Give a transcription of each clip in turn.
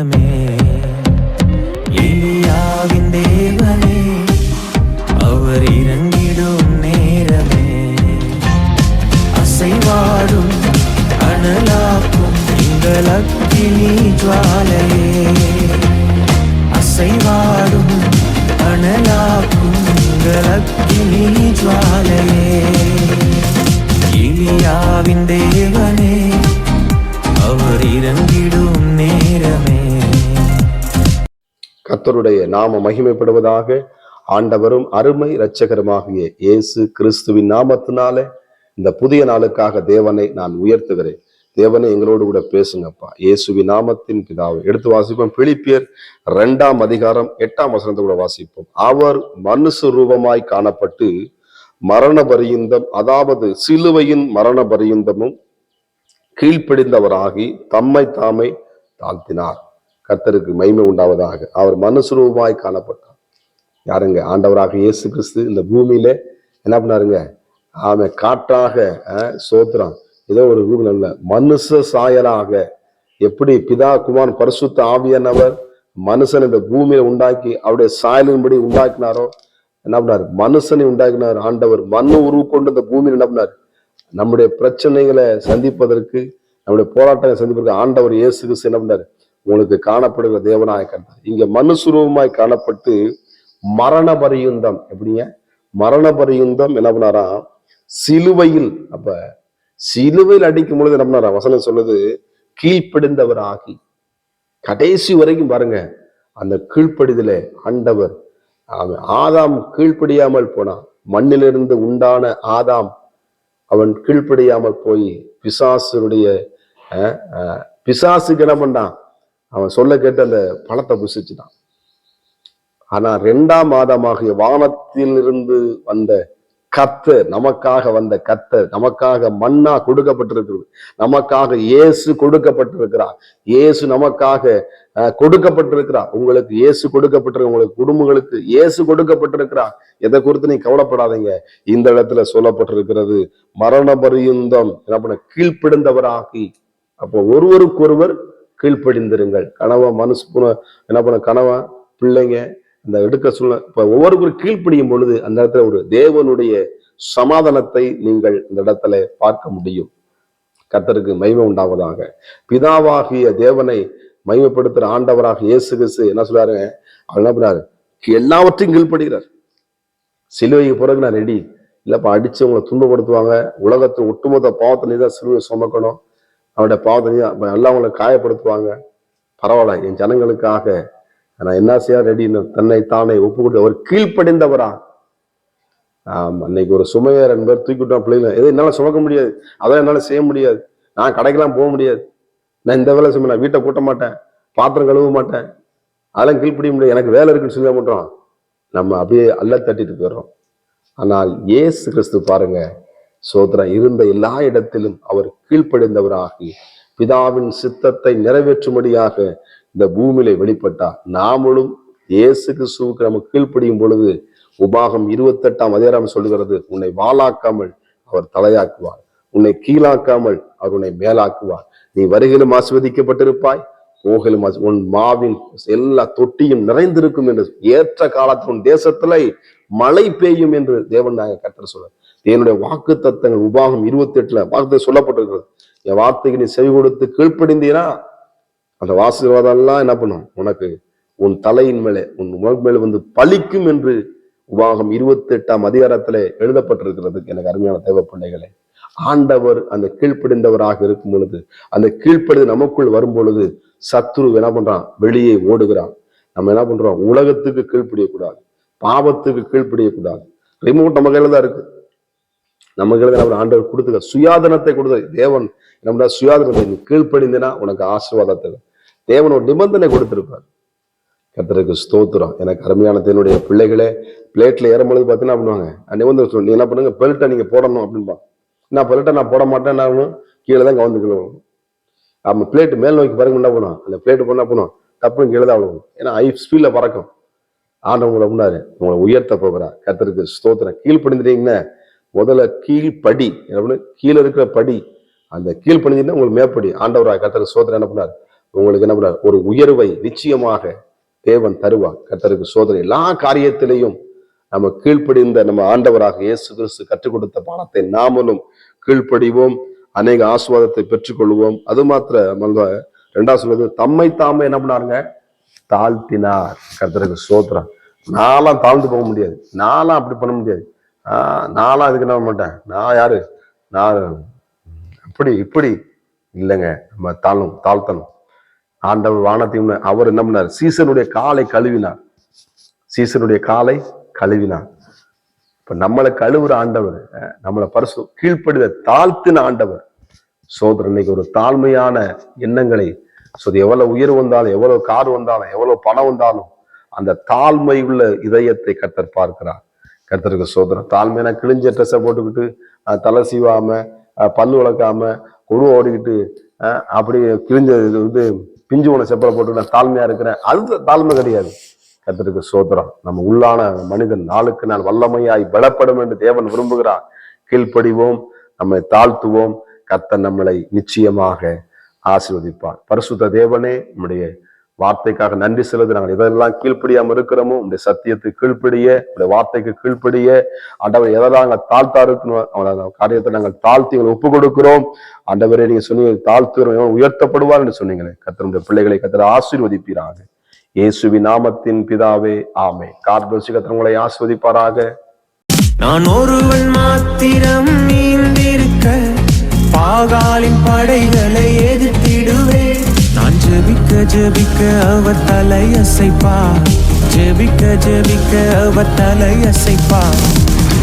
நேரமே, எலியாவின் தேவனே அவர் இறங்கிடும் நேரமே, அசைவாடும் அனலாக்கும் எங்கள் அக்கினி ஜுவாலையே, அசைவாடும் அனலாக்கும் எங்கள் அக்கினி ஜுவாலையே, எலியாவின் தேவனே அவர் இறங்கிடும் நேரமே. கர்த்தருடைய நாம மகிமைப்படுவதாக. ஆண்டவரும் அருமை இரட்சகருமாகிய இயேசு கிறிஸ்துவின் நாமத்தினாலே இந்த புதிய நாளுக்காக தேவனை நான் உயர்த்துகிறேன். தேவனை எங்களோடு கூட பேசுங்கப்பா, இயேசுவின் நாமத்தின் பிதாவை. எடுத்து வாசிப்போம். பிலிப்பியர் 2ஆம் அதிகாரம் 8ஆம் வசனத்தை கூட வாசிப்போம். அவர் மனுஷ ரூபமாய் காணப்பட்டு மரண பரியந்தம், அதாவது சிலுவையின் மரண பரியந்தமும் கீழ்ப்படிந்தவராகி தம்மை தாமே தாழ்த்தினார். கர்த்தருக்கு மகிமை உண்டாவதாக. அவர் மனுஷரூபமாய் காணப்பட்டார். யாருங்க? ஆண்டவராக இயேசு கிறிஸ்து இந்த பூமியில என்ன பண்ணாருங்க? அவன் காற்றாக சோத்திரம் ஏதோ ஒரு ரூபம் அல்ல, மனுஷ சாயலாக. எப்படி பிதா குமாரன் பரிசுத்த ஆவியானவர் மனுஷன் இந்த பூமியில உண்டாக்கி அவருடைய சாயலின்படி உண்டாக்கினாரோ, என்ன பண்ணாரு? மனுஷனை உண்டாக்கினார் ஆண்டவர். மண்ணு உருவு கொண்டு இந்த பூமியில் என்ன பண்ணார்? நம்முடைய பிரச்சனைகளை சந்திப்பதற்கு, நம்முடைய போராட்டங்களை சந்திப்பதற்கு ஆண்டவர் இயேசு கிறிஸ்து என்ன பண்ணாரு? உங்களுக்கு காணப்படுகிற தேவனாய் கண்டார். இங்க மனுசுரூபமாய் காணப்பட்டு மரண பரியந்தம். எப்படிங்க? மரண பரியந்தம் என்ன பண்ணாரா? சிலுவையில். அப்ப சிலுவையில் அடிக்கும் பொழுது என்ன பண்ணாரா? வசனம் சொல்லுது, கீழ்ப்படிந்தவர் ஆகி. கடைசி வரைக்கும் பாருங்க, அந்த கீழ்ப்படிதலே ஆண்டவர். ஆதாம் கீழ்ப்படியாமல் போனான். மண்ணிலிருந்து உண்டான ஆதாம் அவன் கீழ்ப்படியாமல் போய் பிசாசுக்கு என்ன பண்ணான்? அவன் சொல்ல கேட்டு அந்த பழத்தை புசிச்சுட்டான். ஆனா 2ஆம் ஆதாமாகிய வானத்தில் இருந்து வந்த கர்த்தர், நமக்காக வந்த கர்த்தர், நமக்காக மன்னா கொடுக்கப்பட்டிருக்கிறது, நமக்காக இயேசு கொடுக்கப்பட்டிருக்கிறார். இயேசு நமக்காக கொடுக்கப்பட்டிருக்கிறார். உங்களுக்கு இயேசு கொடுக்கப்பட்டிருக்க, உங்களுக்கு குடும்பங்களுக்கு இயேசு கொடுக்கப்பட்டிருக்கிறார். எதை குறித்து நீ கவலைப்படாதீங்க. இந்த இடத்துல சொல்லப்பட்டிருக்கிறது, மரண பரியந்தம் என்ன பண்ண? கீழ்ப்படிந்தவராகி. அப்போ ஒருவருக்கொருவர் கீழ்ப்படிந்திருங்கள். கணவன் என்ன பண்ண? கணவன் பிள்ளைங்க இந்த எடுக்க சொல்ல. இப்ப ஒவ்வொருவரும் கீழ்ப்படியும் பொழுது அந்த இடத்துல ஒரு தேவனுடைய சமாதானத்தை நீங்கள் இந்த இடத்துல பார்க்க முடியும். கர்த்தருக்கு மகிமை உண்டாவதாக. பிதாவாகிய தேவனை மகிமைப்படுத்துற ஆண்டவராக இயேசு கிறிஸ்து என்ன சொல்றாரு? அவர் என்ன பண்ணாரு? எல்லாவற்றையும் கீழ்ப்படுகிறார். சிலுவைக்கு பிறகு நான் ரெடி இல்லப்பா, அடிச்சு உங்களை துன்பப்படுத்துவாங்க, உலகத்தின் ஒட்டுமொத்த பாவத்தை நீ தான் சிலுவை சுமக்கணும், அவருடைய பாவத்தை எல்லாம் உங்களை காயப்படுத்துவாங்க, பரவாயில்ல, என் ஜனங்களுக்காக நான் என்ன செய்ய ரெடின்னு தன்னை தானே ஒப்புக்கொண்டு அவர் கீழ்ப்படிந்தவரா. அன்னைக்கு ஒரு சுமையர் என்பவர் தூக்கிவிட்டோம் பிள்ளைங்க. எது என்னால சுமக்க முடியாது, அதெல்லாம் என்னால செய்ய முடியாது, நான் கடைக்கெல்லாம் போக முடியாது, நான் இந்த வேலை செய்ய, நான் வீட்டை கூட்ட மாட்டேன், பாத்திரம் கழுவ மாட்டேன், அதெல்லாம் கீழ்ப்படிய முடியாது, எனக்கு வேலை இருக்குன்னு சொல்ல மாட்டோம். நம்ம அப்படியே அல்ல தட்டிட்டு போயிடுறோம். ஆனால் இயேசு கிறிஸ்து பாருங்க, சோதரன் இருந்த எல்லா இடத்திலும் அவர் கீழ்ப்படிந்தவராகி பிதாவின் சித்தத்தை நிறைவேற்றும்படியாக இந்த பூமியில வெளிப்பட்டார். நாமளும் இயேசு கிறிஸ்துவுக்கு நம்ம கீழ்ப்படியும் பொழுது உபாகம் 28ஆம் அதிகாரம் சொல்லுகிறது, உன்னை வாளாக்காமல் அவர் தலையாக்குவார், உன்னை கீழாக்காமல் அவர் உன்னை மேலாக்குவார். நீ வருகிலும் ஆசீர்வதிக்கப்பட்டிருப்பாய், போகலும் உன் மாவின் எல்லா தொட்டியும் நிறைந்திருக்கும் என்று, ஏற்ற காலத்தில் உன் தேசத்துல மழை பெய்யும் என்று தேவன் கர்த்தர் சொல்றார். என்னுடைய வாக்கு தத்தங்கள் உபாகம் 28 வாக்கு சொல்லப்பட்டிருக்கிறது. என் வார்த்தைக்கு நீ செவி கொடுத்து கீழ்ப்படிந்தீனா அந்த ஆசீர்வாதம் எல்லாம் என்ன பண்ணும்? உனக்கு உன் தலையின் மேலே, உன் உனக்கு மேலே வந்து பலிக்கும் என்று உபாகம் 28ஆம் அதிகாரத்துல எழுதப்பட்டிருக்கிறது. எனக்கு அருமையான தேவ பிள்ளைகளே, ஆண்டவர் அந்த கீழ்ப்படிந்தவராக இருக்கும் பொழுது, அந்த கீழ்ப்படிந்து நமக்குள் வரும் பொழுது சத்துரு என்ன பண்றான்? வெளியே ஓடுகிறான். நம்ம என்ன பண்றோம்? உலகத்துக்கு கீழ்ப்படியக்கூடாது, பாவத்துக்கு கீழ்ப்படியக்கூடாது. ரிமோட் நம்ம கையில தான் இருக்கு. நம்ம கையில நம்ம ஆண்டவர் கொடுத்துக்க சுயாதனத்தை கொடுத்த தேவன் நம்ம சுயாதனத்தை நீ கீழ்ப்படிந்தனா உனக்கு ஆசீர்வாதத்தை தேவன் ஒரு நிபந்தனை கொடுத்திருப்பார். கர்த்தருக்கு ஸ்தோத்திரம். எனக்கு அருமையான தேவனுடைய பிள்ளைகளே, பிளேட்ல ஏறும்பொழுது பார்த்தீங்கன்னா பண்ணுவாங்க, நிபந்தனை சொல்லி நீ என்ன பண்ணுங்க, பெல்ட்டை நீங்க போடணும் அப்படின்பா. நான் பெல்ட்டை நான் போட மாட்டேன், நான் கீழே தான் கவர்ந்துக்கணும். நம்ம பிளேட் மேல் நோக்கி பாருங்க என்ன பண்ணுவோம், அந்த பிளேட் போனா பண்ணுவோம் டப்புன்னு கீழே தான் அவ்வளவு. ஏன்னா ஹை ஸ்பீட்ல பறக்கும். ஆண்டவங்களை முன்னாரு உங்களை உயர்த்த போகிறார். கர்த்தருக்கு ஸ்தோத்திரம். கீழ்ப்படிந்துட்டீங்கன்னா முதல்ல கீழ்படி, கீழே இருக்கிற படி, அந்த கீழ்ப்படிஞ்சுன்னா உங்களுக்கு மேற்படி. ஆண்டவராக கர்த்தருக்கு ஸ்தோத்திரம் என்ன பண்ணார்? உங்களுக்கு என்ன பண்றார்? ஒரு உயர்வை நிச்சயமாக தேவன் தருவார். கர்த்தருக்கு சோதனை. எல்லா காரியத்திலையும் நம்ம கீழ்ப்படிந்த நம்ம ஆண்டவராக இயேசு கிறிஸ்து கற்றுக் கொடுத்த பாடத்தை நாமளும் கீழ்ப்படிவோம், அநேக ஆசீர்வாதத்தை பெற்றுக்கொள்வோம். அது மாத்திரமல்ல, ரெண்டாவது சொல்றது, தம்மை தாமே என்ன பண்ணாருங்க? தாழ்த்தினார். கர்த்தருக்கு சோத்திரம். நான்லாம் தாழ்ந்து போக முடியாது, நான்லாம் அப்படி பண்ண முடியாது. நான்லாம் அதுக்கு என்ன பண்ண மாட்டேன். நான் யாரு? நான் அப்படி இப்படி இல்லைங்க. நம்ம தாழ்த்தணும். ஆண்டவர் வானத்தையும் அவர் என்ன பண்ணார்? சீசனுடைய காலை கழுவினார். சீசனுடைய காலை கழுவினார். இப்ப நம்மளை கழுவுற ஆண்டவர், நம்மளை பரிசு கீழ்ப்படித தாழ்த்தின ஆண்டவர். சோதரன் இன்னைக்கு ஒரு தாழ்மையான எண்ணங்களை, எவ்வளவு உயர்வு வந்தாலும், எவ்வளவு கார் வந்தாலும், எவ்வளவு பணம் வந்தாலும், அந்த தாழ்மை உள்ள இதயத்தை கர்த்தர் பார்க்கிறார். கர்த்தருக்கு சோதரம். தாழ்மையான கிழிஞ்ச ட்ரெஸ்ஸை போட்டுக்கிட்டு, தலை சீவாம, பல்லு வளர்க்காம, குரு ஓடிக்கிட்டு, அப்படி கிழிஞ்ச இது பிஞ்சு உன செப்பலை போட்டு நான் தாழ்மையா இருக்கிறேன், அது தாழ்மை கிடையாது. கர்த்தருக்கு சோதரம். நம்ம உள்ளான மனிதன் நாளுக்கு நாள் வல்லமையாய் பலப்படும் என்று தேவன் விரும்புகிறார். கீழ்ப்படிவோம், நம்மை தாழ்த்துவோம், கர்த்தர் நம்மளை நிச்சயமாக ஆசீர்வதிப்பார். பரிசுத்த தேவனே, நம்முடைய வார்த்தைக்காக நன்றி செலுத்தி, நாங்கள் எதெல்லாம் கீழ்ப்படியாம இருக்கிறோமோ உடைய சத்தியத்தை கீழ்ப்படிய, உடைய வார்த்தைக்கு கீழ்ப்படிய, ஆண்டவர் எதெல்லாம் நாங்கள் தாழ்த்தா இருக்கணும் அவங்கள காரியத்தை நாங்கள் தாழ்த்தி ஒப்பு கொடுக்கிறோம். ஆண்டவரே, நீங்க சொன்னீங்க தாழ்த்துகிறோம் உயர்த்தப்படுவார் என்று சொன்னீங்களே. கர்த்தருடைய பிள்ளைகளை கர்த்தர் ஆசீர்வதிப்பீராக. இயேசுவின் நாமத்தின் பிதாவே, ஆமென். கர்த்தர் உங்களை ஆசீர்வதிப்பாராக. நான் ஒருவன் மாத்திரம் நீந்திருக்க பாகாலின் படைகளை எதிர்த்திடுவேன். நான் ஜெபிக்க ஜெபிக்க அவர் தலையசைப்பார். ஜெபிக்க ஜெபிக்க அவர் தலையசைப்பார்.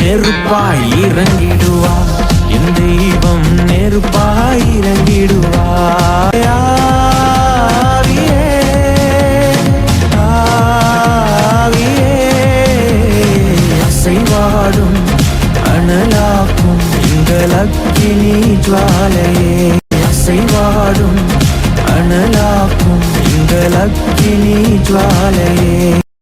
நெருப்பாய் இறங்கிடுவார் என் தெய்வம், நெருப்பாய் இறங்கிடுவார். ஆவியே, ஆவியே, அசைவாடும் அனலாக்கும் எங்கள் அக்கினி ஜுவாலையே. அசைவாடும் அனலாக்கும் எங்கள் அக்கினி ஜுவாலையே.